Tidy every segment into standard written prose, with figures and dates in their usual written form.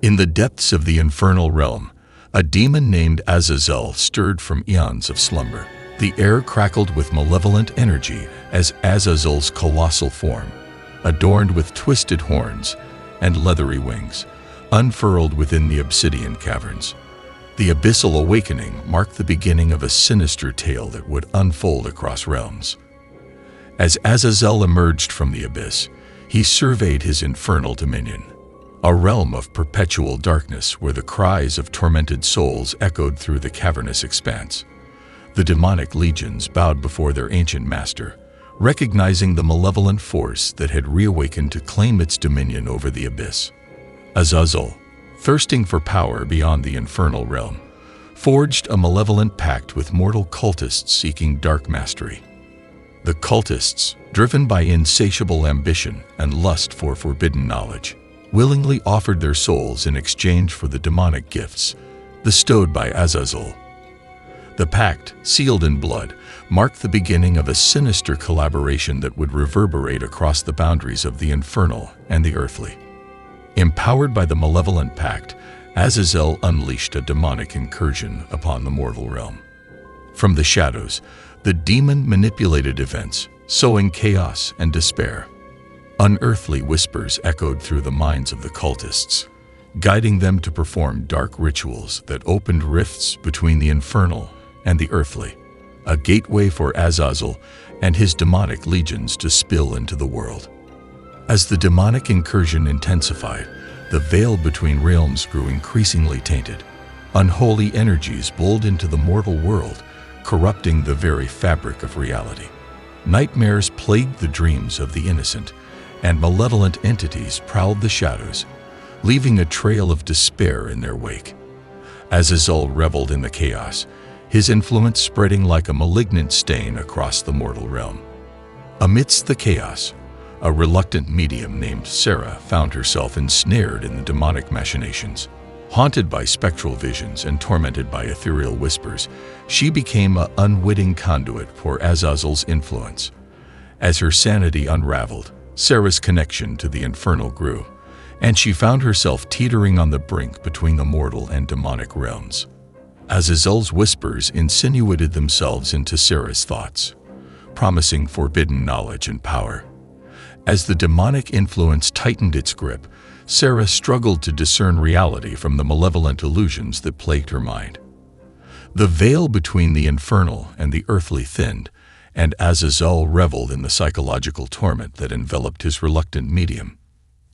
In the depths of the infernal realm, a demon named Azazel stirred from eons of slumber. The air crackled with malevolent energy as Azazel's colossal form, adorned with twisted horns and leathery wings, unfurled within the obsidian caverns. The abyssal awakening marked the beginning of a sinister tale that would unfold across realms. As Azazel emerged from the abyss, he surveyed his infernal dominion, a realm of perpetual darkness where the cries of tormented souls echoed through the cavernous expanse. The demonic legions bowed before their ancient master, recognizing the malevolent force that had reawakened to claim its dominion over the abyss. Azazel, thirsting for power beyond the infernal realm, forged a malevolent pact with mortal cultists seeking dark mastery. The cultists, driven by insatiable ambition and lust for forbidden knowledge, willingly offered their souls in exchange for the demonic gifts bestowed by Azazel. The pact, sealed in blood, marked the beginning of a sinister collaboration that would reverberate across the boundaries of the infernal and the earthly. Empowered by the malevolent pact, Azazel unleashed a demonic incursion upon the mortal realm. From the shadows, the demon manipulated events, sowing chaos and despair. Unearthly whispers echoed through the minds of the cultists, guiding them to perform dark rituals that opened rifts between the infernal and the earthly, a gateway for Azazel and his demonic legions to spill into the world. As the demonic incursion intensified, the veil between realms grew increasingly tainted. Unholy energies bowled into the mortal world, corrupting the very fabric of reality. Nightmares plagued the dreams of the innocent, and malevolent entities prowled the shadows, leaving a trail of despair in their wake. Azazel reveled in the chaos, his influence spreading like a malignant stain across the mortal realm. Amidst the chaos, a reluctant medium named Sarah found herself ensnared in the demonic machinations. Haunted by spectral visions and tormented by ethereal whispers, she became an unwitting conduit for Azazel's influence. As her sanity unraveled, Sarah's connection to the infernal grew, and she found herself teetering on the brink between the mortal and demonic realms. Azazel's whispers insinuated themselves into Sarah's thoughts, promising forbidden knowledge and power. As the demonic influence tightened its grip, Sarah struggled to discern reality from the malevolent illusions that plagued her mind. The veil between the infernal and the earthly thinned, and Azazel reveled in the psychological torment that enveloped his reluctant medium.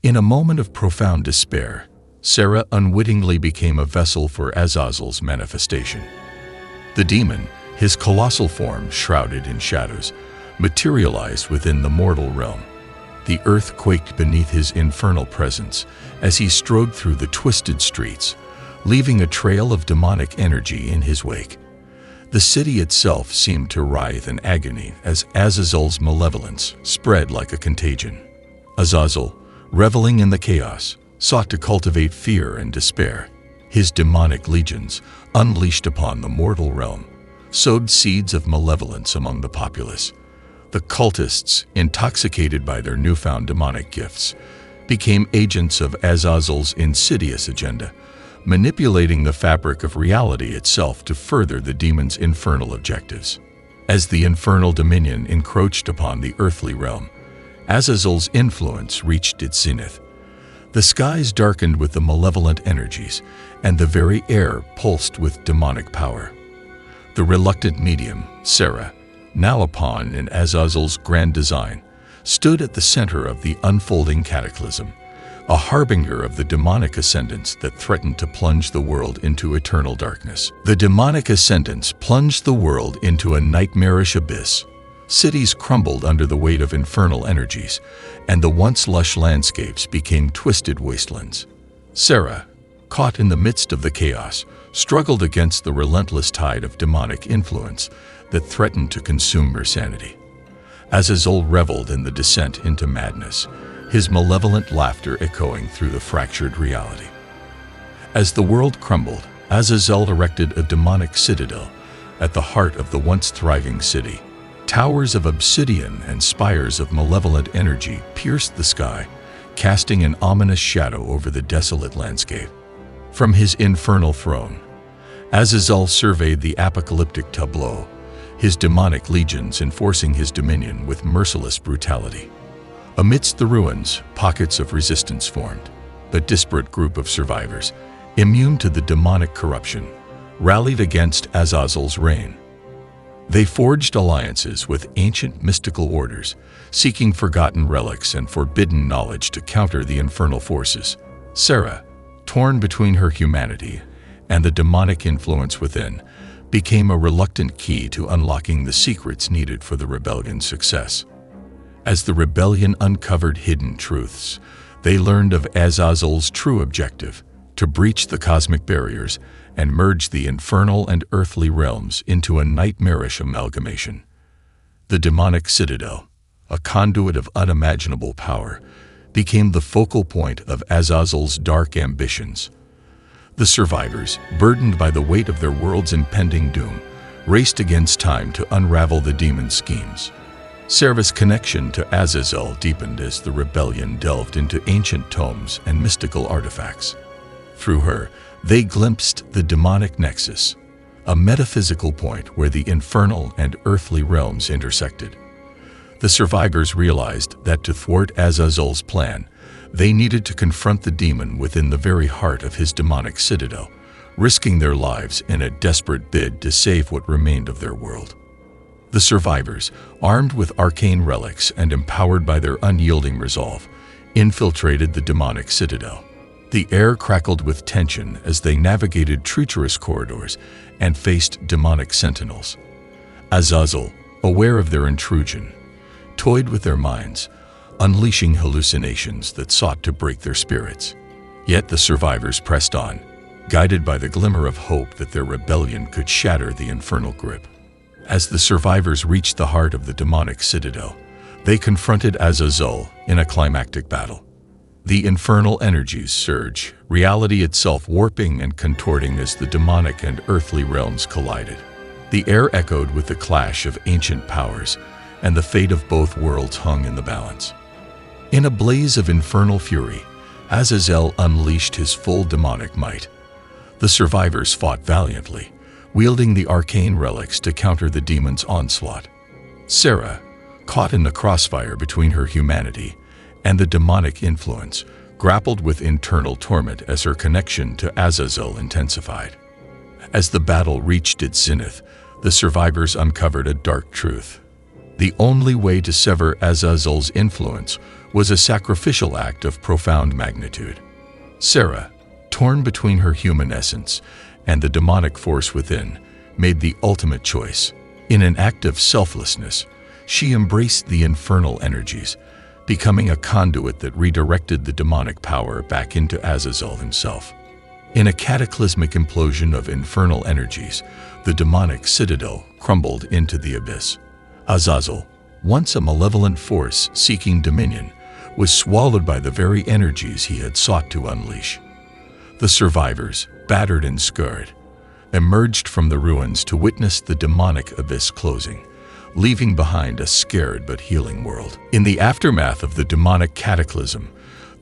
In a moment of profound despair, Sarah unwittingly became a vessel for Azazel's manifestation. The demon, his colossal form shrouded in shadows, materialized within the mortal realm. The earth quaked beneath his infernal presence as he strode through the twisted streets, leaving a trail of demonic energy in his wake. The city itself seemed to writhe in agony as Azazel's malevolence spread like a contagion. Azazel, reveling in the chaos, sought to cultivate fear and despair. His demonic legions, unleashed upon the mortal realm, sowed seeds of malevolence among the populace. The cultists, intoxicated by their newfound demonic gifts, became agents of Azazel's insidious agenda, manipulating the fabric of reality itself to further the demon's infernal objectives. As the infernal dominion encroached upon the earthly realm, Azazel's influence reached its zenith. The skies darkened with the malevolent energies, and the very air pulsed with demonic power. The reluctant medium, Sarah, now a pawn in Azazel's grand design, stood at the center of the unfolding cataclysm, a harbinger of the demonic ascendance that threatened to plunge the world into eternal darkness. The demonic ascendance plunged the world into a nightmarish abyss. Cities crumbled under the weight of infernal energies, and the once lush landscapes became twisted wastelands. Sarah, caught in the midst of the chaos, struggled against the relentless tide of demonic influence that threatened to consume her sanity. Azazel reveled in the descent into madness, his malevolent laughter echoing through the fractured reality. As the world crumbled, Azazel erected a demonic citadel at the heart of the once thriving city, Towers of obsidian and spires of malevolent energy pierced the sky, casting an ominous shadow over the desolate landscape. From his infernal throne, Azazel surveyed the apocalyptic tableau, his demonic legions enforcing his dominion with merciless brutality. Amidst the ruins, pockets of resistance formed. A disparate group of survivors, immune to the demonic corruption, rallied against Azazel's reign. They forged alliances with ancient mystical orders, seeking forgotten relics and forbidden knowledge to counter the infernal forces. Sarah, torn between her humanity and the demonic influence within, became a reluctant key to unlocking the secrets needed for the rebellion's success. As the rebellion uncovered hidden truths, they learned of Azazel's true objective: to breach the cosmic barriers and merge the infernal and earthly realms into a nightmarish amalgamation. The demonic citadel, a conduit of unimaginable power, became the focal point of Azazel's dark ambitions. The survivors, burdened by the weight of their world's impending doom, raced against time to unravel the demon's schemes. Sarah's connection to Azazel deepened as the rebellion delved into ancient tomes and mystical artifacts. Through her, they glimpsed the demonic nexus, a metaphysical point where the infernal and earthly realms intersected. The survivors realized that to thwart Azazel's plan, they needed to confront the demon within the very heart of his demonic citadel, risking their lives in a desperate bid to save what remained of their world. The survivors, armed with arcane relics and empowered by their unyielding resolve, infiltrated the demonic citadel. The air crackled with tension as they navigated treacherous corridors and faced demonic sentinels. Azazel, aware of their intrusion, toyed with their minds, unleashing hallucinations that sought to break their spirits. Yet the survivors pressed on, guided by the glimmer of hope that their rebellion could shatter the infernal grip. As the survivors reached the heart of the demonic citadel, they confronted Azazel in a climactic battle. The infernal energies surge, reality itself warping and contorting as the demonic and earthly realms collided. The air echoed with the clash of ancient powers, and the fate of both worlds hung in the balance. In a blaze of infernal fury, Azazel unleashed his full demonic might. The survivors fought valiantly, wielding the arcane relics to counter the demon's onslaught. Sarah, caught in the crossfire between her humanity and the demonic influence, grappled with internal torment as her connection to Azazel intensified. As the battle reached its zenith, the survivors uncovered a dark truth. The only way to sever Azazel's influence was a sacrificial act of profound magnitude. Sarah, torn between her human essence and the demonic force within, made the ultimate choice. In an act of selflessness, she embraced the infernal energies, becoming a conduit that redirected the demonic power back into Azazel himself. In a cataclysmic implosion of infernal energies, the demonic citadel crumbled into the abyss. Azazel, once a malevolent force seeking dominion, was swallowed by the very energies he had sought to unleash. The survivors, battered and scarred, emerged from the ruins to witness the demonic abyss closing, leaving behind a scared but healing world. In the aftermath of the demonic cataclysm,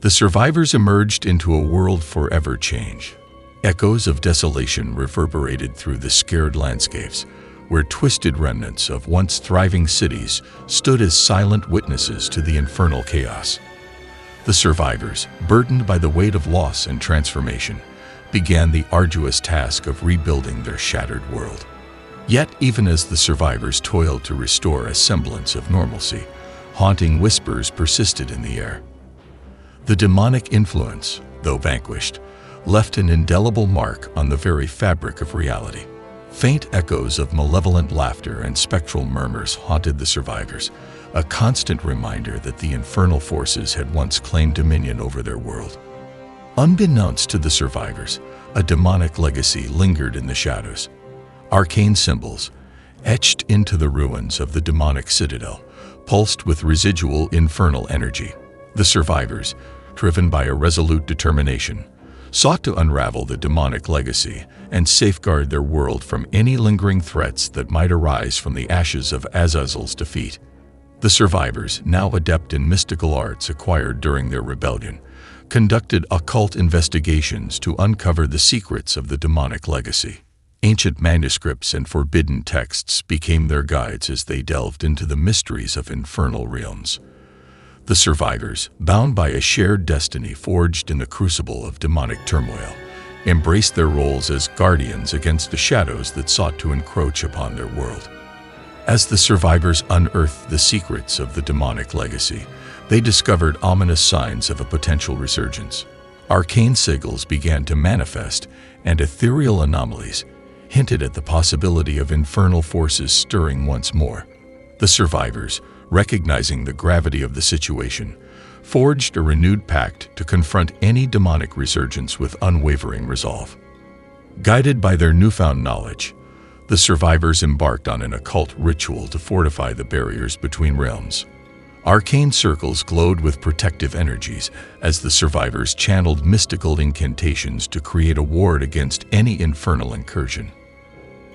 the survivors emerged into a world forever changed. Echoes of desolation reverberated through the scared landscapes, where twisted remnants of once thriving cities stood as silent witnesses to the infernal chaos. The survivors, burdened by the weight of loss and transformation, began the arduous task of rebuilding their shattered world. Yet, even as the survivors toiled to restore a semblance of normalcy, haunting whispers persisted in the air. The demonic influence, though vanquished, left an indelible mark on the very fabric of reality. Faint echoes of malevolent laughter and spectral murmurs haunted the survivors, a constant reminder that the infernal forces had once claimed dominion over their world. Unbeknownst to the survivors, a demonic legacy lingered in the shadows. Arcane symbols, etched into the ruins of the demonic citadel, pulsed with residual infernal energy. The survivors, driven by a resolute determination, sought to unravel the demonic legacy and safeguard their world from any lingering threats that might arise from the ashes of Azazel's defeat. The survivors, now adept in mystical arts acquired during their rebellion, conducted occult investigations to uncover the secrets of the demonic legacy. Ancient manuscripts and forbidden texts became their guides as they delved into the mysteries of infernal realms. The survivors, bound by a shared destiny forged in the crucible of demonic turmoil, embraced their roles as guardians against the shadows that sought to encroach upon their world. As the survivors unearthed the secrets of the demonic legacy, they discovered ominous signs of a potential resurgence. Arcane sigils began to manifest, and ethereal anomalies hinted at the possibility of infernal forces stirring once more. The survivors, recognizing the gravity of the situation, forged a renewed pact to confront any demonic resurgence with unwavering resolve. Guided by their newfound knowledge, the survivors embarked on an occult ritual to fortify the barriers between realms. Arcane circles glowed with protective energies as the survivors channeled mystical incantations to create a ward against any infernal incursion.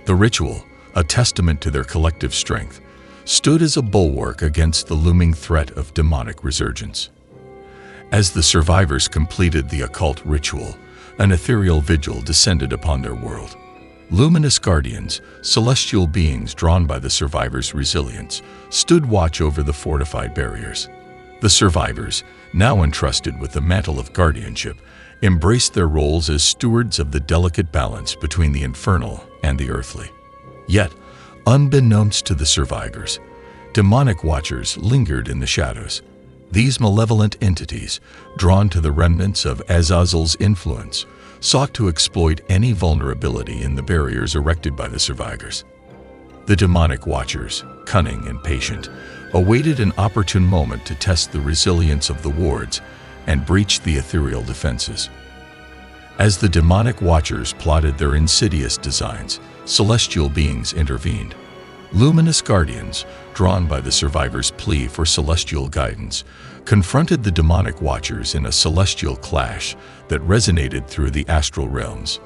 The ritual, a testament to their collective strength, stood as a bulwark against the looming threat of demonic resurgence. As the survivors completed the occult ritual, an ethereal vigil descended upon their world. Luminous guardians, celestial beings drawn by the survivors' resilience, stood watch over the fortified barriers. The survivors, now entrusted with the mantle of guardianship, embraced their roles as stewards of the delicate balance between the infernal and the earthly. Yet, unbeknownst to the survivors, demonic watchers lingered in the shadows. These malevolent entities, drawn to the remnants of Azazel's influence, sought to exploit any vulnerability in the barriers erected by the survivors. The demonic watchers, cunning and patient, awaited an opportune moment to test the resilience of the wards and breach the ethereal defenses. As the demonic watchers plotted their insidious designs, celestial beings intervened. Luminous guardians, drawn by the survivors' plea for celestial guidance, confronted the demonic watchers in a celestial clash that resonated through the astral realms.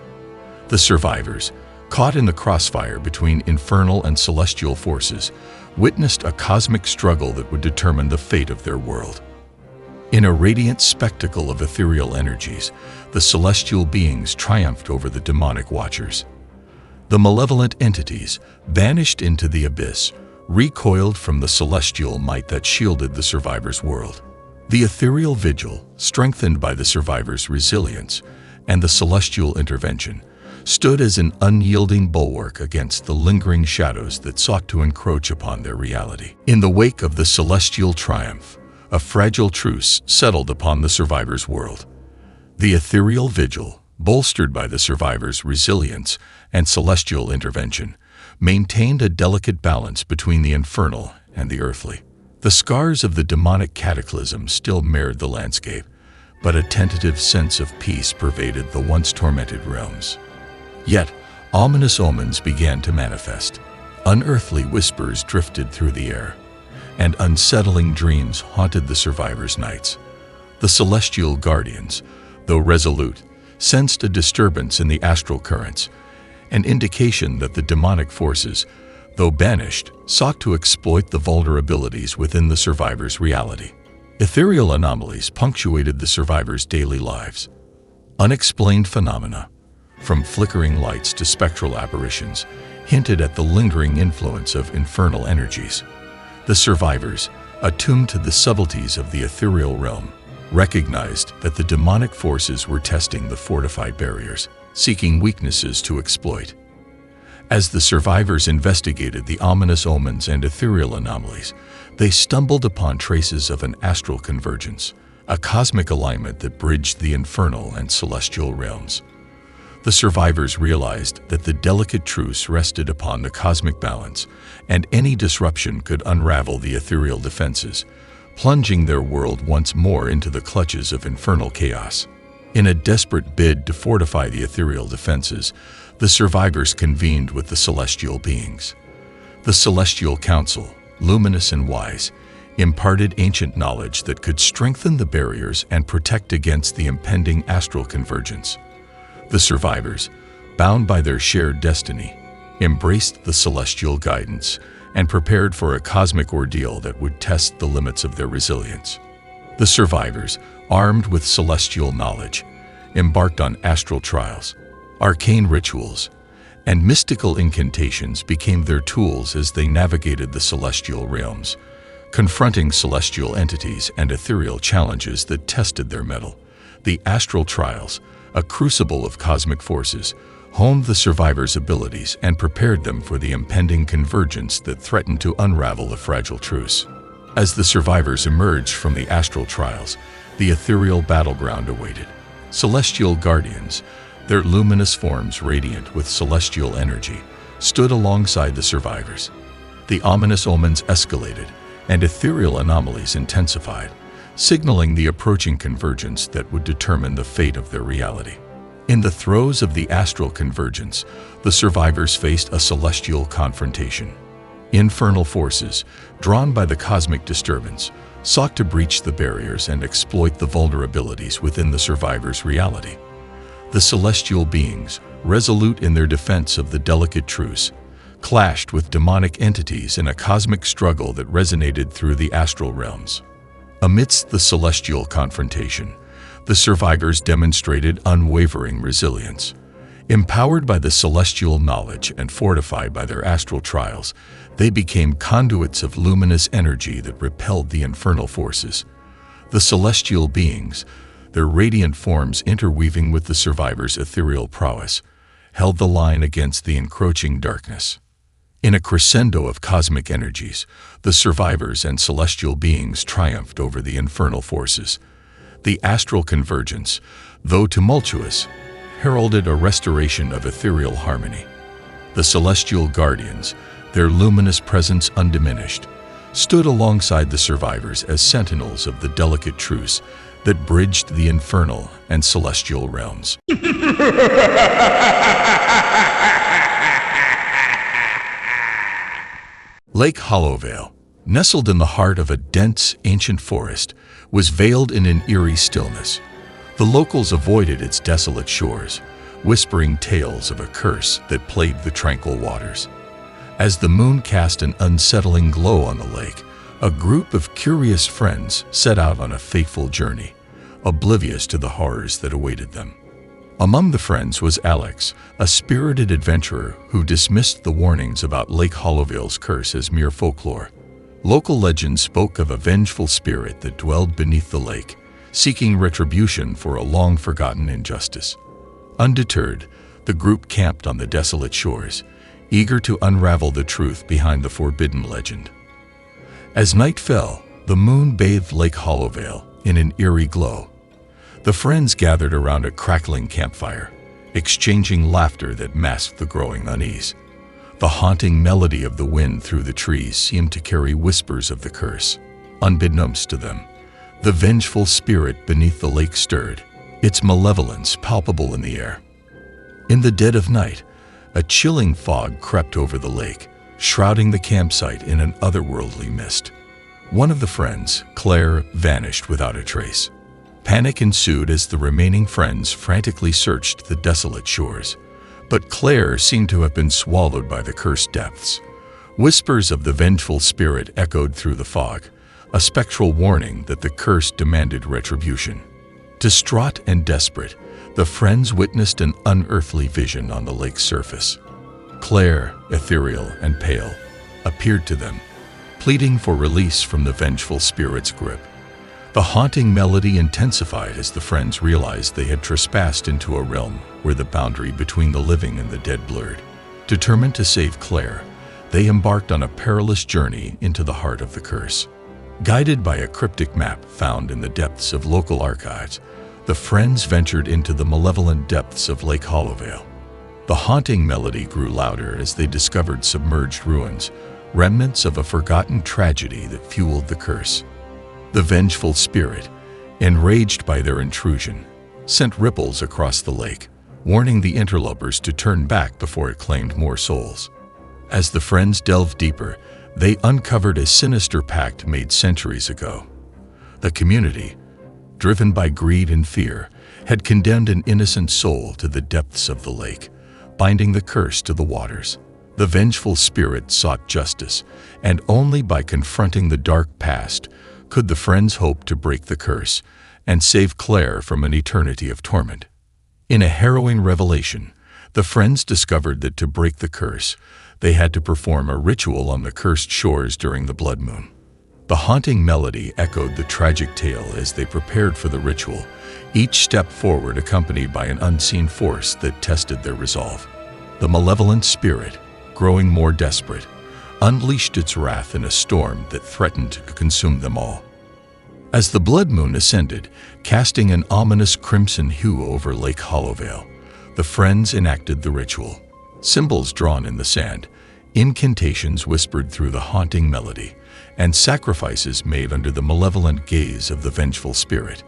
The survivors, caught in the crossfire between infernal and celestial forces, witnessed a cosmic struggle that would determine the fate of their world. In a radiant spectacle of ethereal energies, the celestial beings triumphed over the demonic watchers. The malevolent entities, banished into the abyss, recoiled from the celestial might that shielded the survivors' world. The ethereal vigil, strengthened by the survivors' resilience and the celestial intervention, stood as an unyielding bulwark against the lingering shadows that sought to encroach upon their reality. In the wake of the celestial triumph, a fragile truce settled upon the survivors' world. The ethereal vigil, bolstered by the survivors' resilience and celestial intervention, maintained a delicate balance between the infernal and the earthly. The scars of the demonic cataclysm still marred the landscape, but a tentative sense of peace pervaded the once tormented realms. Yet, ominous omens began to manifest. Unearthly whispers drifted through the air, and unsettling dreams haunted the survivors' nights. The celestial guardians, though resolute, sensed a disturbance in the astral currents, an indication that the demonic forces, though banished, sought to exploit the vulnerabilities within the survivors' reality. Ethereal anomalies punctuated the survivors' daily lives. Unexplained phenomena, from flickering lights to spectral apparitions, hinted at the lingering influence of infernal energies. The survivors, attuned to the subtleties of the ethereal realm, recognized that the demonic forces were testing the fortified barriers, seeking weaknesses to exploit. As the survivors investigated the ominous omens and ethereal anomalies, they stumbled upon traces of an astral convergence, a cosmic alignment that bridged the infernal and celestial realms. The survivors realized that the delicate truce rested upon the cosmic balance, and any disruption could unravel the ethereal defenses, plunging their world once more into the clutches of infernal chaos. In a desperate bid to fortify the ethereal defenses, the survivors convened with the celestial beings. The Celestial Council, luminous and wise, imparted ancient knowledge that could strengthen the barriers and protect against the impending astral convergence. The survivors, bound by their shared destiny, embraced the celestial guidance and prepared for a cosmic ordeal that would test the limits of their resilience. The survivors, armed with celestial knowledge, embarked on astral trials. Arcane rituals and mystical incantations became their tools as they navigated the celestial realms, confronting celestial entities and ethereal challenges that tested their mettle. The astral trials, a crucible of cosmic forces, honed the survivors' abilities and prepared them for the impending convergence that threatened to unravel the fragile truce. As the survivors emerged from the astral trials, the ethereal battleground awaited. Celestial guardians, their luminous forms radiant with celestial energy, stood alongside the survivors. The ominous omens escalated, and ethereal anomalies intensified, signaling the approaching convergence that would determine the fate of their reality. In the throes of the astral convergence, the survivors faced a celestial confrontation. Infernal forces, drawn by the cosmic disturbance, sought to breach the barriers and exploit the vulnerabilities within the survivors' reality. The celestial beings, resolute in their defense of the delicate truce, clashed with demonic entities in a cosmic struggle that resonated through the astral realms. Amidst the celestial confrontation, the survivors demonstrated unwavering resilience. Empowered by the celestial knowledge and fortified by their astral trials, they became conduits of luminous energy that repelled the infernal forces. The celestial beings, their radiant forms interweaving with the survivors' ethereal prowess, held the line against the encroaching darkness. In a crescendo of cosmic energies, the survivors and celestial beings triumphed over the infernal forces. The astral convergence, though tumultuous, heralded a restoration of ethereal harmony. The celestial guardians, their luminous presence undiminished, stood alongside the survivors as sentinels of the delicate truce that bridged the infernal and celestial realms. Lake Hollowvale, nestled in the heart of a dense, ancient forest, was veiled in an eerie stillness. The locals avoided its desolate shores, whispering tales of a curse that plagued the tranquil waters. As the moon cast an unsettling glow on the lake, a group of curious friends set out on a fateful journey, oblivious to the horrors that awaited them. Among the friends was Alex, a spirited adventurer who dismissed the warnings about Lake Hollowvale's curse as mere folklore. Local legend spoke of a vengeful spirit that dwelled beneath the lake, seeking retribution for a long-forgotten injustice. Undeterred, the group camped on the desolate shores, eager to unravel the truth behind the forbidden legend. As night fell, the moon bathed Lake Hollowvale in an eerie glow. The friends gathered around a crackling campfire, exchanging laughter that masked the growing unease. The haunting melody of the wind through the trees seemed to carry whispers of the curse. Unbeknownst to them, the vengeful spirit beneath the lake stirred, its malevolence palpable in the air. In the dead of night, a chilling fog crept over the lake, shrouding the campsite in an otherworldly mist. One of the friends, Claire, vanished without a trace. Panic ensued as the remaining friends frantically searched the desolate shores, but Claire seemed to have been swallowed by the cursed depths. Whispers of the vengeful spirit echoed through the fog, a spectral warning that the curse demanded retribution. Distraught and desperate, the friends witnessed an unearthly vision on the lake's surface. Claire, ethereal and pale, appeared to them, pleading for release from the vengeful spirit's grip. The haunting melody intensified as the friends realized they had trespassed into a realm where the boundary between the living and the dead blurred. Determined to save Claire, they embarked on a perilous journey into the heart of the curse. Guided by a cryptic map found in the depths of local archives, the friends ventured into the malevolent depths of Lake Hollowvale. The haunting melody grew louder as they discovered submerged ruins, remnants of a forgotten tragedy that fueled the curse. The vengeful spirit, enraged by their intrusion, sent ripples across the lake, warning the interlopers to turn back before it claimed more souls. As the friends delved deeper, they uncovered a sinister pact made centuries ago. The community, driven by greed and fear, had condemned an innocent soul to the depths of the lake, binding the curse to the waters. The vengeful spirit sought justice, and only by confronting the dark past could the friends hope to break the curse and save Claire from an eternity of torment. In a harrowing revelation, the friends discovered that to break the curse, they had to perform a ritual on the cursed shores during the blood moon. The haunting melody echoed the tragic tale as they prepared for the ritual, each step forward accompanied by an unseen force that tested their resolve. The malevolent spirit, growing more desperate, unleashed its wrath in a storm that threatened to consume them all. As the blood moon ascended, casting an ominous crimson hue over Lake Hollowvale, the friends enacted the ritual. Symbols drawn in the sand, incantations whispered through the haunting melody, and sacrifices made under the malevolent gaze of the vengeful spirit.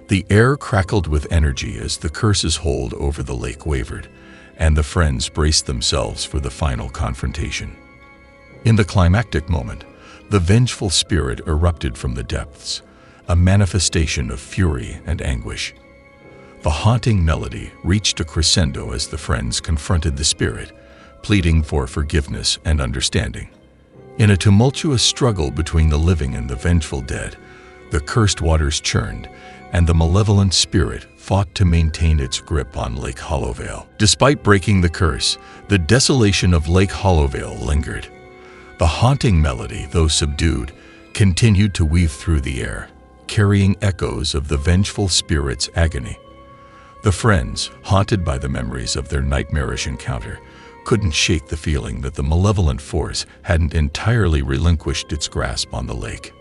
The air crackled with energy as the curse's hold over the lake wavered, and the friends braced themselves for the final confrontation. In the climactic moment, the vengeful spirit erupted from the depths, a manifestation of fury and anguish. The haunting melody reached a crescendo as the friends confronted the spirit, pleading for forgiveness and understanding. In a tumultuous struggle between the living and the vengeful dead, the cursed waters churned, and the malevolent spirit fought to maintain its grip on Lake Hollowvale. Despite breaking the curse, the desolation of Lake Hollowvale lingered. The haunting melody, though subdued, continued to weave through the air, carrying echoes of the vengeful spirit's agony. The friends, haunted by the memories of their nightmarish encounter, couldn't shake the feeling that the malevolent force hadn't entirely relinquished its grasp on the lake.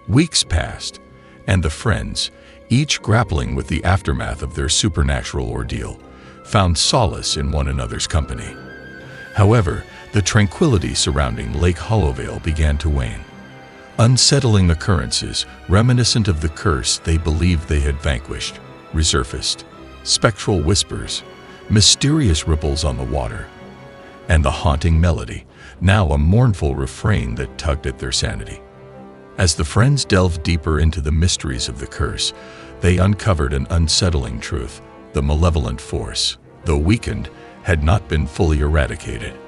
Weeks passed, and the friends, each grappling with the aftermath of their supernatural ordeal, found solace in one another's company. However, the tranquility surrounding Lake Hollowvale began to wane. Unsettling occurrences, reminiscent of the curse they believed they had vanquished, resurfaced. Spectral whispers, mysterious ripples on the water, and the haunting melody, now a mournful refrain that tugged at their sanity. As the friends delved deeper into the mysteries of the curse, they uncovered an unsettling truth: the malevolent force, though weakened, had not been fully eradicated.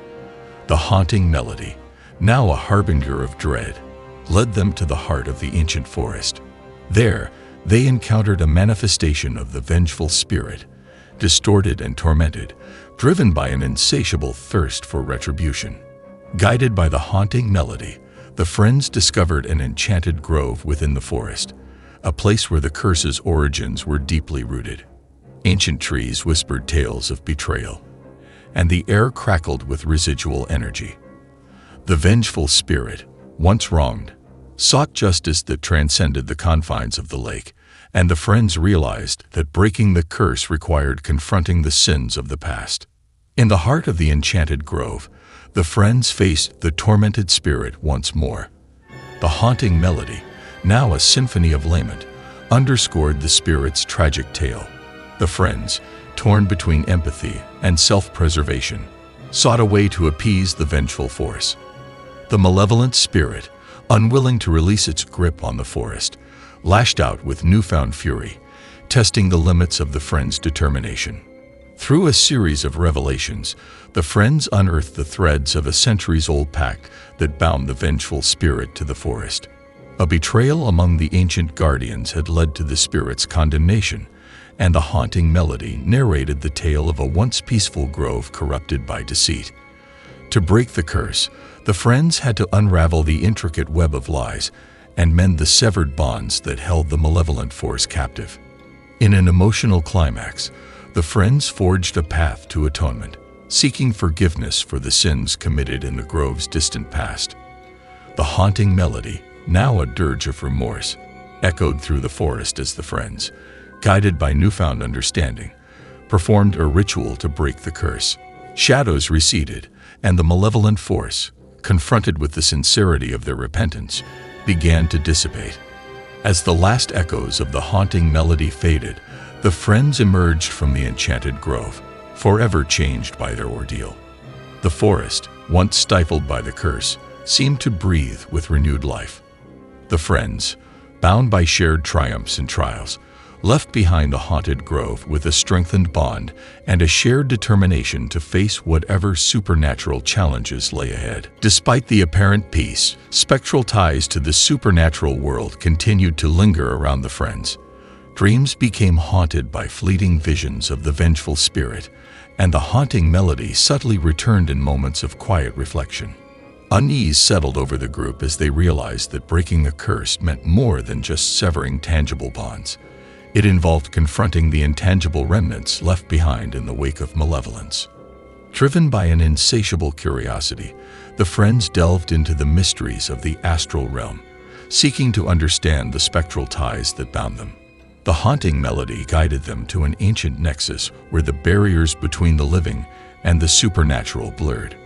The haunting melody, now a harbinger of dread, led them to the heart of the ancient forest. There, they encountered a manifestation of the vengeful spirit, distorted and tormented, driven by an insatiable thirst for retribution. Guided by the haunting melody, the friends discovered an enchanted grove within the forest, a place where the curse's origins were deeply rooted. Ancient trees whispered tales of betrayal, and the air crackled with residual energy. The vengeful spirit, once wronged, sought justice that transcended the confines of the lake, and the friends realized that breaking the curse required confronting the sins of the past. In the heart of the enchanted grove, the friends faced the tormented spirit once more. The haunting melody, now a symphony of lament, underscored the spirit's tragic tale. The friends, torn between empathy and self-preservation, sought a way to appease the vengeful force. The malevolent spirit, unwilling to release its grip on the forest, lashed out with newfound fury, testing the limits of the friends' determination. Through a series of revelations, the friends unearthed the threads of a centuries-old pact that bound the vengeful spirit to the forest. A betrayal among the ancient guardians had led to the spirit's condemnation, and the haunting melody narrated the tale of a once peaceful grove corrupted by deceit. To break the curse, the friends had to unravel the intricate web of lies and mend the severed bonds that held the malevolent force captive. In an emotional climax, the friends forged a path to atonement, seeking forgiveness for the sins committed in the grove's distant past. The haunting melody, now a dirge of remorse, echoed through the forest as the friends, guided by newfound understanding, performed a ritual to break the curse. Shadows receded, and the malevolent force, confronted with the sincerity of their repentance, began to dissipate. As the last echoes of the haunting melody faded, the friends emerged from the enchanted grove, forever changed by their ordeal. The forest, once stifled by the curse, seemed to breathe with renewed life. The friends, bound by shared triumphs and trials, left behind the haunted grove with a strengthened bond and a shared determination to face whatever supernatural challenges lay ahead. Despite the apparent peace, spectral ties to the supernatural world continued to linger around the friends. Dreams became haunted by fleeting visions of the vengeful spirit, and the haunting melody subtly returned in moments of quiet reflection. Unease settled over the group as they realized that breaking the curse meant more than just severing tangible bonds. It involved confronting the intangible remnants left behind in the wake of malevolence. Driven by an insatiable curiosity, the friends delved into the mysteries of the astral realm, seeking to understand the spectral ties that bound them. The haunting melody guided them to an ancient nexus where the barriers between the living and the supernatural blurred.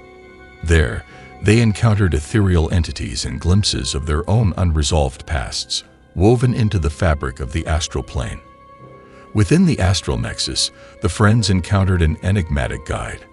There, they encountered ethereal entities and glimpses of their own unresolved pasts, woven into the fabric of the astral plane. Within the astral nexus, the friends encountered an enigmatic guide,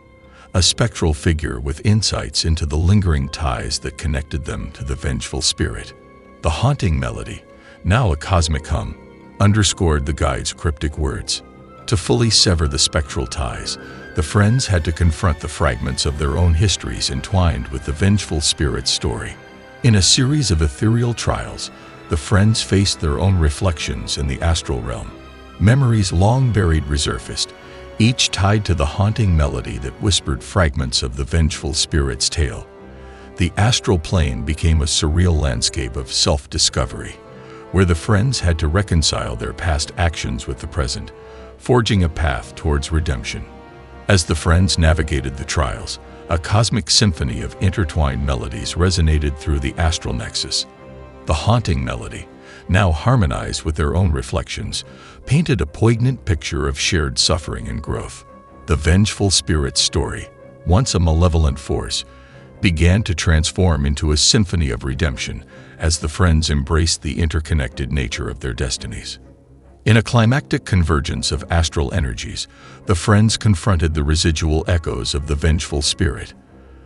a spectral figure with insights into the lingering ties that connected them to the vengeful spirit. The haunting melody, now a cosmic hum, underscored the guide's cryptic words. To fully sever the spectral ties, the friends had to confront the fragments of their own histories entwined with the vengeful spirit's story. In a series of ethereal trials, the friends faced their own reflections in the astral realm. Memories long buried resurfaced, each tied to the haunting melody that whispered fragments of the vengeful spirit's tale. The astral plane became a surreal landscape of self-discovery, where the friends had to reconcile their past actions with the present, forging a path towards redemption. As the friends navigated the trials, a cosmic symphony of intertwined melodies resonated through the astral nexus. The haunting melody, now harmonized with their own reflections, painted a poignant picture of shared suffering and growth. The vengeful spirit's story, once a malevolent force, began to transform into a symphony of redemption as the friends embraced the interconnected nature of their destinies. In a climactic convergence of astral energies, the friends confronted the residual echoes of the vengeful spirit.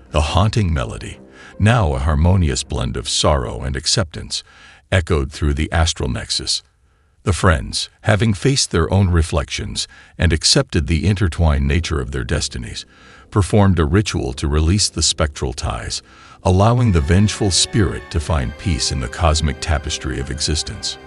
The haunting melody, now a harmonious blend of sorrow and acceptance, echoed through the astral nexus. The friends, having faced their own reflections and accepted the intertwined nature of their destinies, performed a ritual to release the spectral ties, allowing the vengeful spirit to find peace in the cosmic tapestry of existence.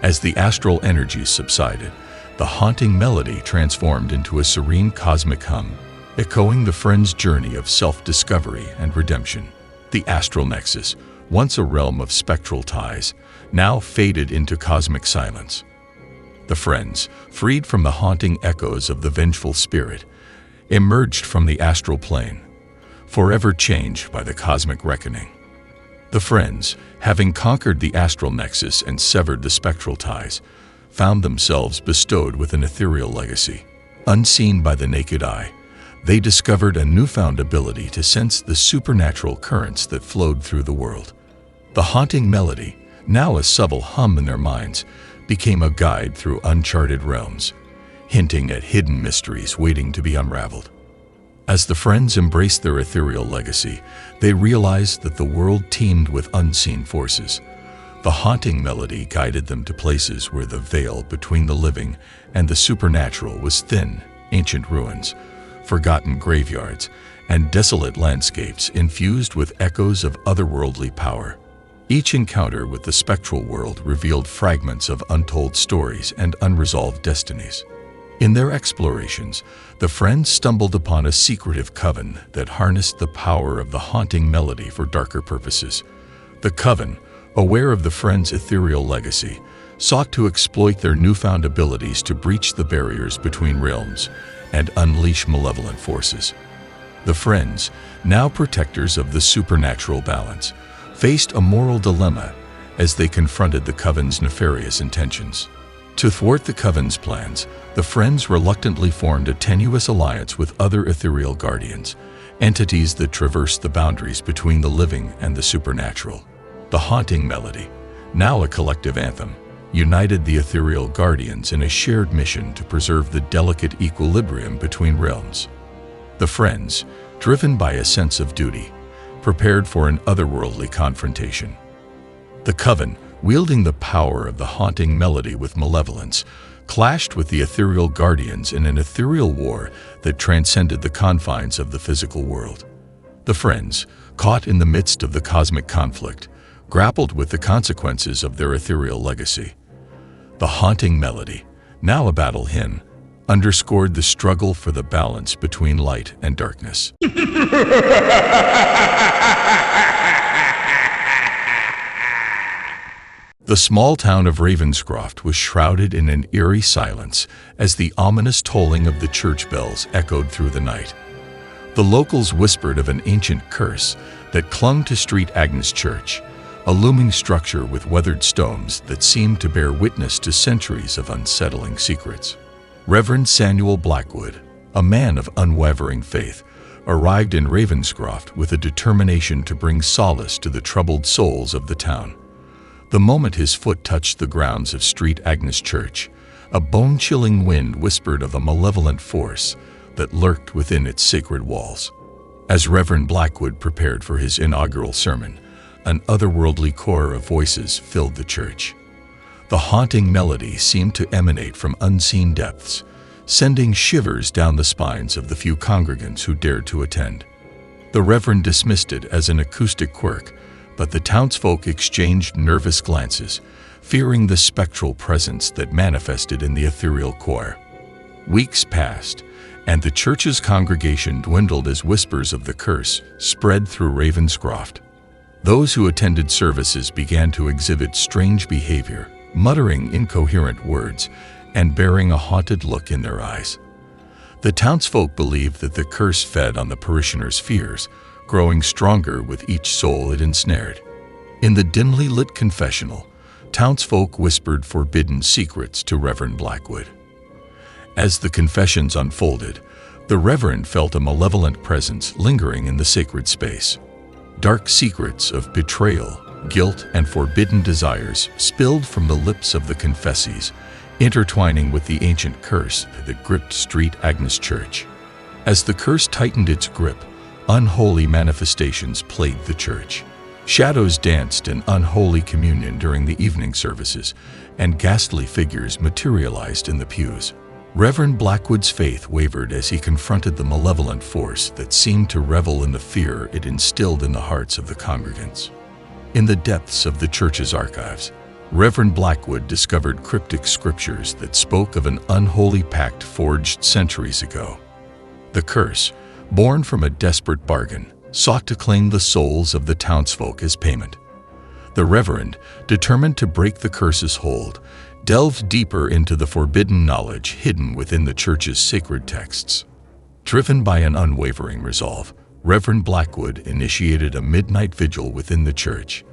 As the astral energies subsided, the haunting melody transformed into a serene cosmic hum, echoing the friends' journey of self-discovery and redemption. The astral nexus, once a realm of spectral ties, now faded into cosmic silence. The friends, freed from the haunting echoes of the vengeful spirit, emerged from the astral plane, forever changed by the cosmic reckoning. The friends, having conquered the astral nexus and severed the spectral ties, found themselves bestowed with an ethereal legacy. Unseen by the naked eye, they discovered a newfound ability to sense the supernatural currents that flowed through the world. The haunting melody, now a subtle hum in their minds, became a guide through uncharted realms, hinting at hidden mysteries waiting to be unraveled. As the friends embraced their ethereal legacy, they realized that the world teemed with unseen forces. The haunting melody guided them to places where the veil between the living and the supernatural was thin, ancient ruins, forgotten graveyards, and desolate landscapes infused with echoes of otherworldly power. Each encounter with the spectral world revealed fragments of untold stories and unresolved destinies. In their explorations, the friends stumbled upon a secretive coven that harnessed the power of the haunting melody for darker purposes. The coven, aware of the friends' ethereal legacy, sought to exploit their newfound abilities to breach the barriers between realms and unleash malevolent forces. The friends, now protectors of the supernatural balance, faced a moral dilemma as they confronted the coven's nefarious intentions. To thwart the coven's plans, the friends reluctantly formed a tenuous alliance with other ethereal guardians, entities that traversed the boundaries between the living and the supernatural. The haunting melody, now a collective anthem, united the ethereal guardians in a shared mission to preserve the delicate equilibrium between realms. The friends, driven by a sense of duty, prepared for an otherworldly confrontation. The coven, wielding the power of the haunting melody with malevolence, clashed with the ethereal guardians in an ethereal war that transcended the confines of the physical world. The friends, caught in the midst of the cosmic conflict, grappled with the consequences of their ethereal legacy. The haunting melody, now a battle hymn, underscored the struggle for the balance between light and darkness. The small town of Ravenscroft was shrouded in an eerie silence as the ominous tolling of the church bells echoed through the night. The locals whispered of an ancient curse that clung to St. Agnes Church, a looming structure with weathered stones that seemed to bear witness to centuries of unsettling secrets. Reverend Samuel Blackwood, a man of unwavering faith, arrived in Ravenscroft with a determination to bring solace to the troubled souls of the town. The moment his foot touched the grounds of St. Agnes Church, a bone-chilling wind whispered of a malevolent force that lurked within its sacred walls. As Reverend Blackwood prepared for his inaugural sermon, an otherworldly choir of voices filled the church. The haunting melody seemed to emanate from unseen depths, sending shivers down the spines of the few congregants who dared to attend. The Reverend dismissed it as an acoustic quirk, but the townsfolk exchanged nervous glances, fearing the spectral presence that manifested in the ethereal choir. Weeks passed, and the church's congregation dwindled as whispers of the curse spread through Ravenscroft. Those who attended services began to exhibit strange behavior, muttering incoherent words and bearing a haunted look in their eyes. The townsfolk believed that the curse fed on the parishioners' fears, growing stronger with each soul it ensnared. In the dimly lit confessional, townsfolk whispered forbidden secrets to Reverend Blackwood. As the confessions unfolded, the Reverend felt a malevolent presence lingering in the sacred space. Dark secrets of betrayal, guilt, and forbidden desires spilled from the lips of the confessees, intertwining with the ancient curse that gripped St. Agnes Church. As the curse tightened its grip, unholy manifestations plagued the church. Shadows danced in unholy communion during the evening services, and ghastly figures materialized in the pews. Reverend Blackwood's faith wavered as he confronted the malevolent force that seemed to revel in the fear it instilled in the hearts of the congregants. In the depths of the church's archives, Reverend Blackwood discovered cryptic scriptures that spoke of an unholy pact forged centuries ago. The curse, born from a desperate bargain, sought to claim the souls of the townsfolk as payment. The Reverend, determined to break the curse's hold, delved deeper into the forbidden knowledge hidden within the church's sacred texts. Driven by an unwavering resolve, Reverend Blackwood initiated a midnight vigil within the church.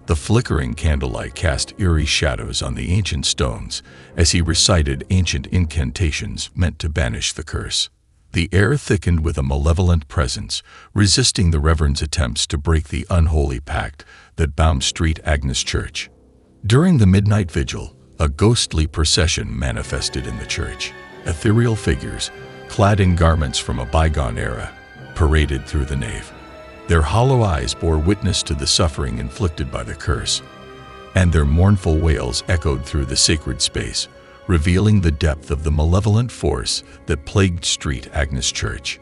The flickering candlelight cast eerie shadows on the ancient stones as he recited ancient incantations meant to banish the curse. The air thickened with a malevolent presence, resisting the Reverend's attempts to break the unholy pact that bound St. Agnes Church. During the midnight vigil, a ghostly procession manifested in the church. Ethereal figures, clad in garments from a bygone era, paraded through the nave. Their hollow eyes bore witness to the suffering inflicted by the curse, and their mournful wails echoed through the sacred space, revealing the depth of the malevolent force that plagued St. Agnes Church.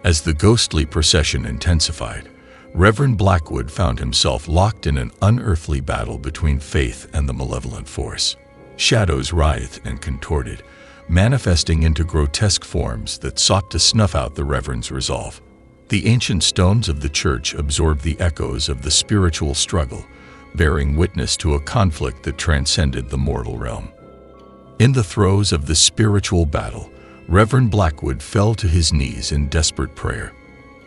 As the ghostly procession intensified, Reverend Blackwood found himself locked in an unearthly battle between faith and the malevolent force. Shadows writhed and contorted, manifesting into grotesque forms that sought to snuff out the Reverend's resolve. The ancient stones of the church absorbed the echoes of the spiritual struggle, bearing witness to a conflict that transcended the mortal realm. In the throes of the spiritual battle, Reverend Blackwood fell to his knees in desperate prayer.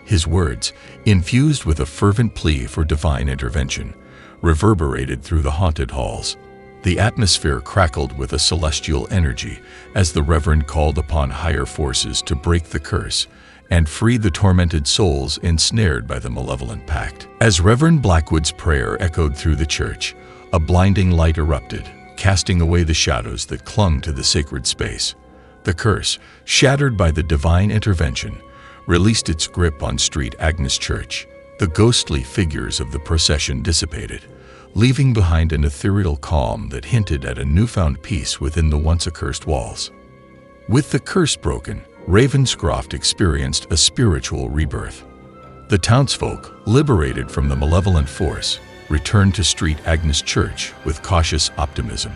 His words, infused with a fervent plea for divine intervention, reverberated through the haunted halls. The atmosphere crackled with a celestial energy as the Reverend called upon higher forces to break the curse and free the tormented souls ensnared by the malevolent pact. As Reverend Blackwood's prayer echoed through the church, a blinding light erupted, casting away the shadows that clung to the sacred space. The curse, shattered by the divine intervention, released its grip on St. Agnes Church. The ghostly figures of the procession dissipated, leaving behind an ethereal calm that hinted at a newfound peace within the once accursed walls. With the curse broken, Ravenscroft experienced a spiritual rebirth. The townsfolk, liberated from the malevolent force, returned to St. Agnes Church with cautious optimism.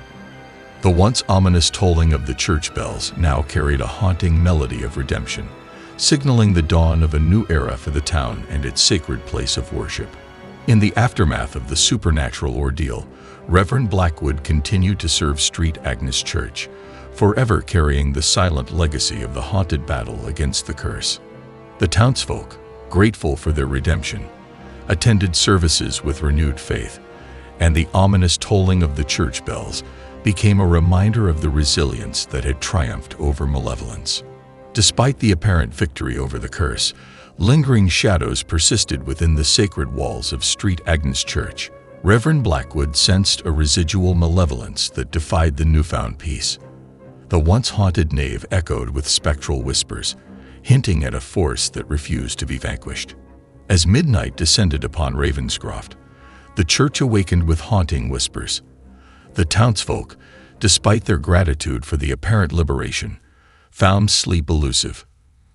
The once ominous tolling of the church bells now carried a haunting melody of redemption, signaling the dawn of a new era for the town and its sacred place of worship. In the aftermath of the supernatural ordeal, Reverend Blackwood continued to serve St. Agnes Church, forever carrying the silent legacy of the haunted battle against the curse. The townsfolk, grateful for their redemption, attended services with renewed faith, and the ominous tolling of the church bells became a reminder of the resilience that had triumphed over malevolence. Despite the apparent victory over the curse, lingering shadows persisted within the sacred walls of St. Agnes Church. Reverend Blackwood sensed a residual malevolence that defied the newfound peace. The once haunted nave echoed with spectral whispers, hinting at a force that refused to be vanquished. As midnight descended upon Ravenscroft, the church awakened with haunting whispers. The townsfolk, despite their gratitude for the apparent liberation, found sleep elusive.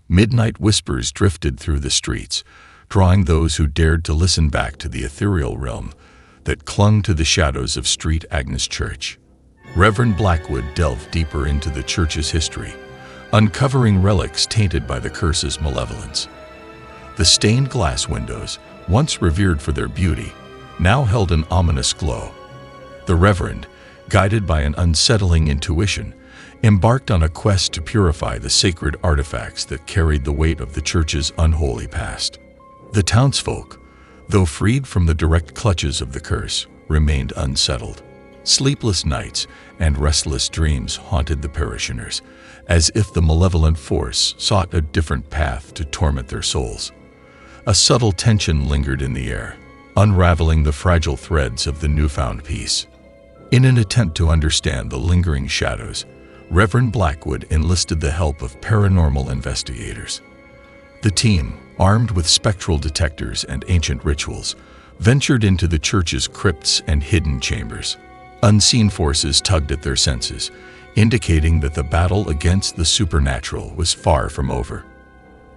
Midnight whispers drifted through the streets, drawing those who dared to listen back to the ethereal realm that clung to the shadows of St. Agnes Church. Reverend Blackwood delved deeper into the church's history, uncovering relics tainted by the curse's malevolence. The stained glass windows, once revered for their beauty, now held an ominous glow. The Reverend, guided by an unsettling intuition, embarked on a quest to purify the sacred artifacts that carried the weight of the church's unholy past. The townsfolk, though freed from the direct clutches of the curse, remained unsettled. Sleepless nights and restless dreams haunted the parishioners, as if the malevolent force sought a different path to torment their souls. A subtle tension lingered in the air, unraveling the fragile threads of the newfound peace. In an attempt to understand the lingering shadows, Reverend Blackwood enlisted the help of paranormal investigators. The team, armed with spectral detectors and ancient rituals, ventured into the church's crypts and hidden chambers. Unseen forces tugged at their senses, indicating that the battle against the supernatural was far from over.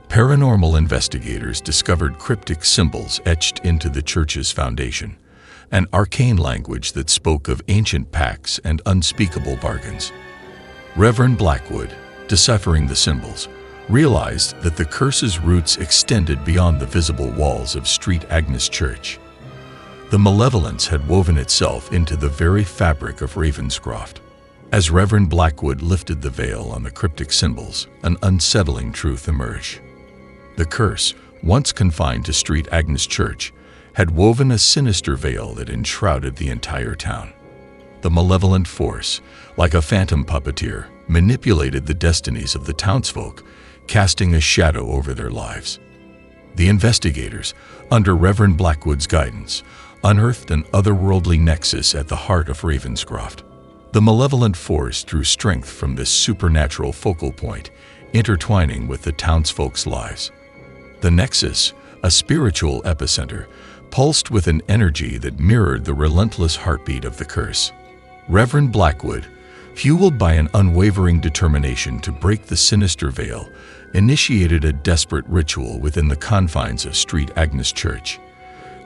Paranormal investigators discovered cryptic symbols etched into the church's foundation, an arcane language that spoke of ancient pacts and unspeakable bargains. Reverend Blackwood, deciphering the symbols, realized that the curse's roots extended beyond the visible walls of St. Agnes Church. The malevolence had woven itself into the very fabric of Ravenscroft. As Reverend Blackwood lifted the veil on the cryptic symbols, an unsettling truth emerged. The curse, once confined to St. Agnes Church, had woven a sinister veil that enshrouded the entire town. The malevolent force, like a phantom puppeteer, manipulated the destinies of the townsfolk, casting a shadow over their lives. The investigators, under Reverend Blackwood's guidance, unearthed an otherworldly nexus at the heart of Ravenscroft. The malevolent force drew strength from this supernatural focal point, intertwining with the townsfolk's lives. The nexus, a spiritual epicenter, pulsed with an energy that mirrored the relentless heartbeat of the curse. Reverend Blackwood, fueled by an unwavering determination to break the sinister veil, initiated a desperate ritual within the confines of St. Agnes Church.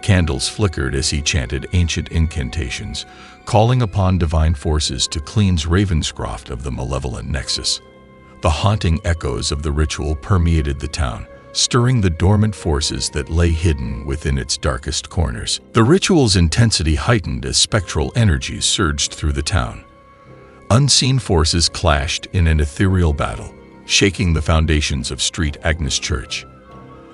Candles flickered as he chanted ancient incantations, calling upon divine forces to cleanse Ravenscroft of the malevolent nexus. The haunting echoes of the ritual permeated the town, stirring the dormant forces that lay hidden within its darkest corners. The ritual's intensity heightened as spectral energies surged through the town. Unseen forces clashed in an ethereal battle, shaking the foundations of St. Agnes Church.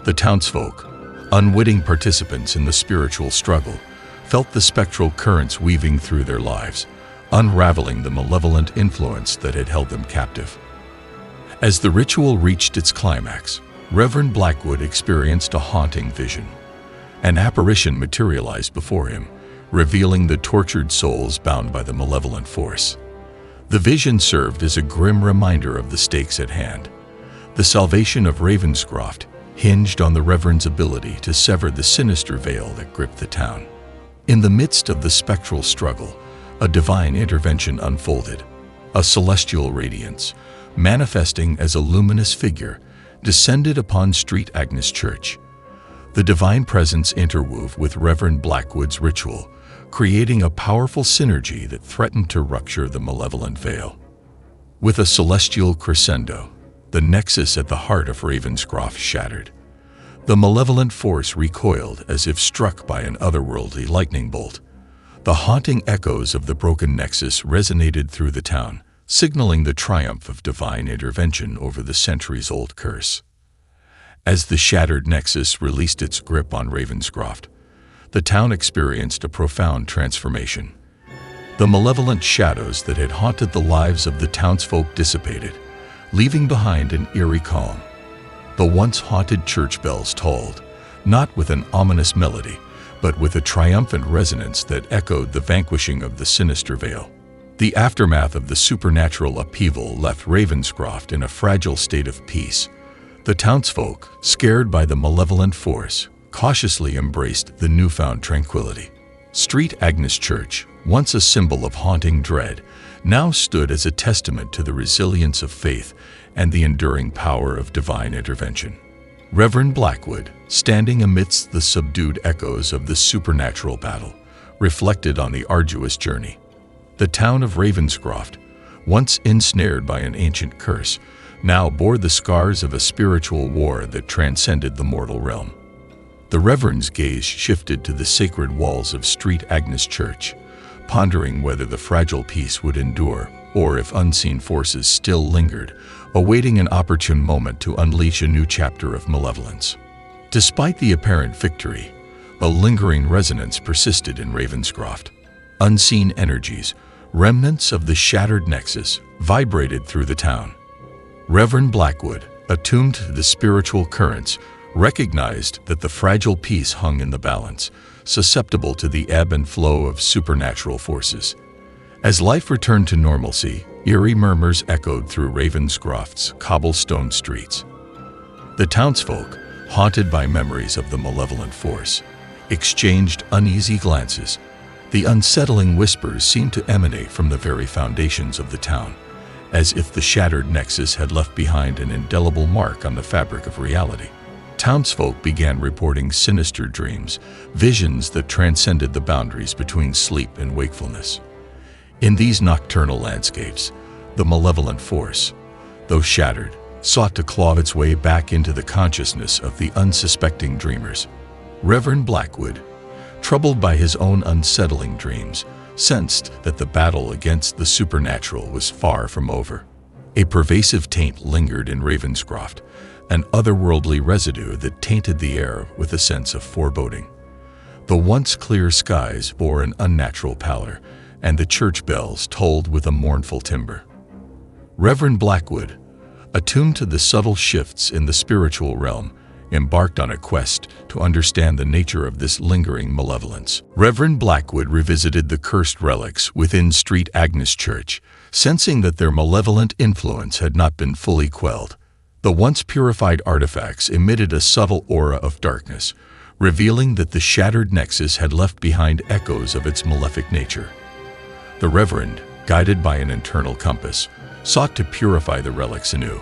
The townsfolk, unwitting participants in the spiritual struggle, felt the spectral currents weaving through their lives, unraveling the malevolent influence that had held them captive. As the ritual reached its climax, Reverend Blackwood experienced a haunting vision. An apparition materialized before him, revealing the tortured souls bound by the malevolent force. The vision served as a grim reminder of the stakes at hand. The salvation of Ravenscroft, hinged on the Reverend's ability to sever the sinister veil that gripped the town. In the midst of the spectral struggle, a divine intervention unfolded. A celestial radiance, manifesting as a luminous figure, descended upon St. Agnes Church. The divine presence interwove with Reverend Blackwood's ritual, creating a powerful synergy that threatened to rupture the malevolent veil. With a celestial crescendo, the nexus at the heart of Ravenscroft shattered. The malevolent force recoiled as if struck by an otherworldly lightning bolt. The haunting echoes of the broken nexus resonated through the town, signaling the triumph of divine intervention over the centuries-old curse. As the shattered nexus released its grip on Ravenscroft, the town experienced a profound transformation. The malevolent shadows that had haunted the lives of the townsfolk dissipated, leaving behind an eerie calm. The once haunted church bells tolled, not with an ominous melody, but with a triumphant resonance that echoed the vanquishing of the sinister veil. The aftermath of the supernatural upheaval left Ravenscroft in a fragile state of peace. The townsfolk, scared by the malevolent force, cautiously embraced the newfound tranquility. St. Agnes Church, once a symbol of haunting dread, now stood as a testament to the resilience of faith and the enduring power of divine intervention. Reverend Blackwood, standing amidst the subdued echoes of the supernatural battle, reflected on the arduous journey. The town of Ravenscroft, once ensnared by an ancient curse, now bore the scars of a spiritual war that transcended the mortal realm. The Reverend's gaze shifted to the sacred walls of St. Agnes Church, pondering whether the fragile peace would endure or if unseen forces still lingered, awaiting an opportune moment to unleash a new chapter of malevolence. Despite the apparent victory, a lingering resonance persisted in Ravenscroft. Unseen energies, remnants of the shattered nexus, vibrated through the town. Reverend Blackwood, attuned to the spiritual currents, recognized that the fragile peace hung in the balance, susceptible to the ebb and flow of supernatural forces. As life returned to normalcy, eerie murmurs echoed through Ravenscroft's cobblestone streets. The townsfolk, haunted by memories of the malevolent force, exchanged uneasy glances. The unsettling whispers seemed to emanate from the very foundations of the town, as if the shattered nexus had left behind an indelible mark on the fabric of reality. Townsfolk began reporting sinister dreams, visions that transcended the boundaries between sleep and wakefulness. In these nocturnal landscapes, the malevolent force, though shattered, sought to claw its way back into the consciousness of the unsuspecting dreamers. Reverend Blackwood, troubled by his own unsettling dreams, sensed that the battle against the supernatural was far from over. A pervasive taint lingered in Ravenscroft, an otherworldly residue that tainted the air with a sense of foreboding. The once clear skies bore an unnatural pallor, and the church bells tolled with a mournful timbre. Reverend Blackwood, attuned to the subtle shifts in the spiritual realm, embarked on a quest to understand the nature of this lingering malevolence. Reverend Blackwood revisited the cursed relics within St. Agnes Church, sensing that their malevolent influence had not been fully quelled. The once purified artifacts emitted a subtle aura of darkness, revealing that the shattered nexus had left behind echoes of its malefic nature. The Reverend, guided by an internal compass, sought to purify the relics anew.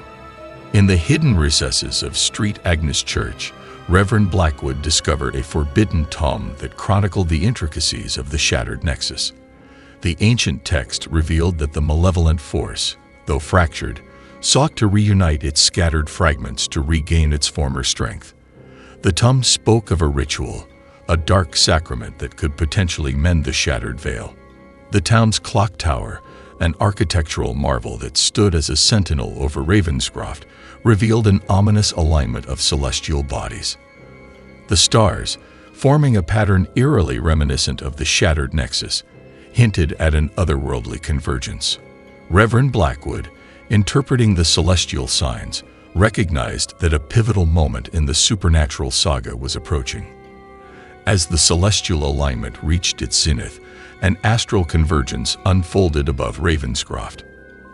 In the hidden recesses of St. Agnes Church, Reverend Blackwood discovered a forbidden tome that chronicled the intricacies of the shattered nexus. The ancient text revealed that the malevolent force, though fractured, sought to reunite its scattered fragments to regain its former strength. The tome spoke of a ritual, a dark sacrament that could potentially mend the shattered veil. The town's clock tower, an architectural marvel that stood as a sentinel over Ravenscroft, revealed an ominous alignment of celestial bodies. The stars, forming a pattern eerily reminiscent of the shattered nexus, hinted at an otherworldly convergence. Reverend Blackwood, interpreting the celestial signs, recognized that a pivotal moment in the supernatural saga was approaching. As the celestial alignment reached its zenith, an astral convergence unfolded above Ravenscroft.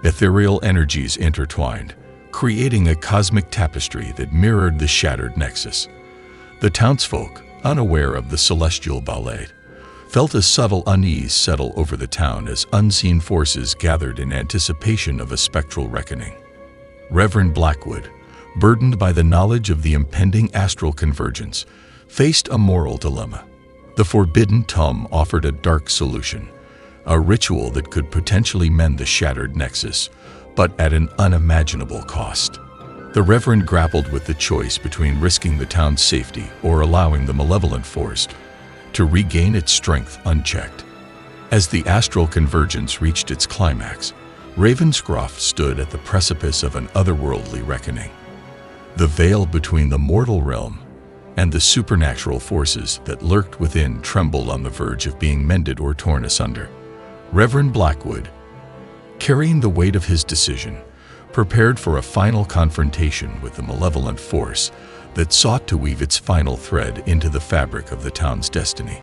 Ethereal energies intertwined, creating a cosmic tapestry that mirrored the shattered nexus. The townsfolk, unaware of the celestial ballet, felt a subtle unease settle over the town as unseen forces gathered in anticipation of a spectral reckoning. Reverend Blackwood, burdened by the knowledge of the impending astral convergence, faced a moral dilemma. The forbidden tome offered a dark solution, a ritual that could potentially mend the shattered nexus, but at an unimaginable cost. The Reverend grappled with the choice between risking the town's safety or allowing the malevolent force to regain its strength unchecked. As the astral convergence reached its climax, Ravenscroft stood at the precipice of an otherworldly reckoning. The veil between the mortal realm and the supernatural forces that lurked within trembled on the verge of being mended or torn asunder. Reverend Blackwood, carrying the weight of his decision, prepared for a final confrontation with the malevolent force that sought to weave its final thread into the fabric of the town's destiny.